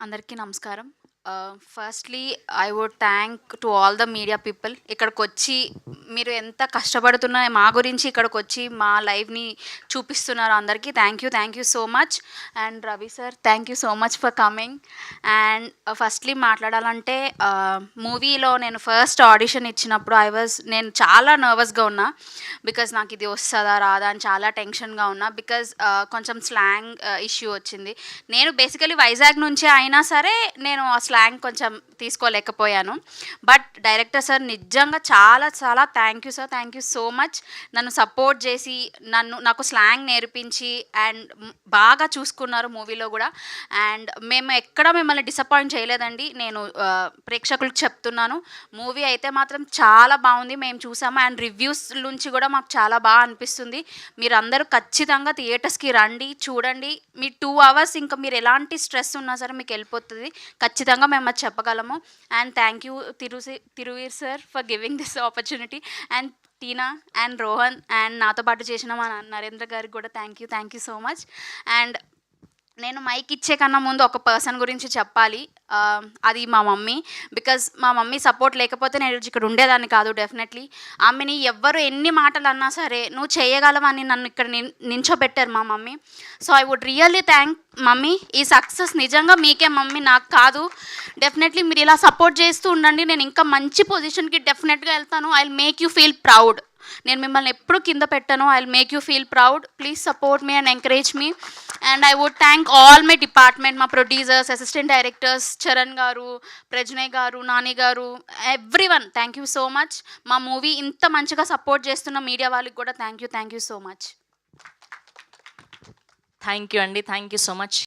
అందరికీ నమస్కారం. Firstly I would thank to all the media people. ఇక్కడికొచ్చి మీరు ఎంత కష్టపడుతున్నా మా గురించి ఇక్కడికొచ్చి మా లైవ్‌ని చూపిస్తున్నారో అందరికీ thank you so much. And Ravi sir thank you so much for coming. And firstly మాట్లాడాలంటే మూవీలో నేను ఫస్ట్ ఆడిషన్ ఇచ్చినప్పుడు నేను చాలా నర్వస్‌గా ఉన్నా. బికాజ్ నాకు ఇది వస్తదా? రాదా? అని చాలా టెన్షన్‌గా ఉన్నా. బికాజ్ కొంచెం స్లాంగ్ ఇష్యూ వచ్చింది. నేను బేసికలీ వైజాగ్ నుంచే అయినా సరే నేను ఆ స్లాంగ్ కొంచెం తీసుకోలేకపోయాను. బట్ డైరెక్టర్ సార్ నిజంగా చాలా చాలా thank you sir. Thank you so much. నన్ను సపోర్ట్ చేసి నాకు స్లాంగ్ నేర్పించి అండ్ బాగా చూసుకున్నారు మూవీలో కూడా. అండ్ మేము ఎక్కడ మిమ్మల్ని డిసప్పాయింట్ చేయలేదండి. నేను ప్రేక్షకులకు చెప్తున్నాను, మూవీ అయితే మాత్రం చాలా బాగుంది. మేము చూసాము అండ్ రివ్యూస్ నుంచి కూడా మాకు చాలా బాగా అనిపిస్తుంది. మీరందరూ ఖచ్చితంగా థియేటర్స్కి రండి, చూడండి. మీ 2 అవర్స్ ఇంకా మీరు ఎలాంటి స్ట్రెస్ ఉన్నా సరే మీకు వెళ్ళిపోతుంది. ఖచ్చితంగా మేము అది చెప్పగలము. And thank you Thiruveer sir for giving this opportunity. And Tina and Rohan and నాతో పాటు చేసిన మా నరేంద్ర గారికి కూడా thank you so much. And నేను మైక్ ఇచ్చే కన్నా ముందు ఒక పర్సన్ గురించి చెప్పాలి. అది మా మమ్మీ. బికాజ్ మా మమ్మీ సపోర్ట్ లేకపోతే నేను ఇక్కడ ఉండేదాన్ని కాదు. డెఫినెట్లీ ఆమెని ఎవ్వరు ఎన్ని మాటలు అన్నా సరే నువ్వు చేయగలవని నన్ను ఇక్కడ నించోబెట్టారు మా mummy. So I would really thank mummy. ఈ సక్సెస్ నిజంగా మీకే మమ్మీ, నాకు కాదు. డెఫినెట్లీ మీరు ఇలా సపోర్ట్ చేస్తూ ఉండండి. నేను ఇంకా మంచి పొజిషన్కి డెఫినెట్గా వెళ్తాను. I will make you feel proud. నేను మిమ్మల్ని ఎప్పుడు కింద పెట్టాను. I will make you feel proud. Please support me and encourage me. And I would thank all my department, మా ప్రొడ్యూసర్స్, అసిస్టెంట్ డైరెక్టర్స్, చరణ్ గారు, ప్రజ్నయ్ గారు, నాని గారు, everyone thank you so much. మా మూవీ ఇంత మంచిగా సపోర్ట్ చేస్తున్న మీడియా వాళ్ళకి కూడా thank you so much. Thank you అండి. Thank you so much.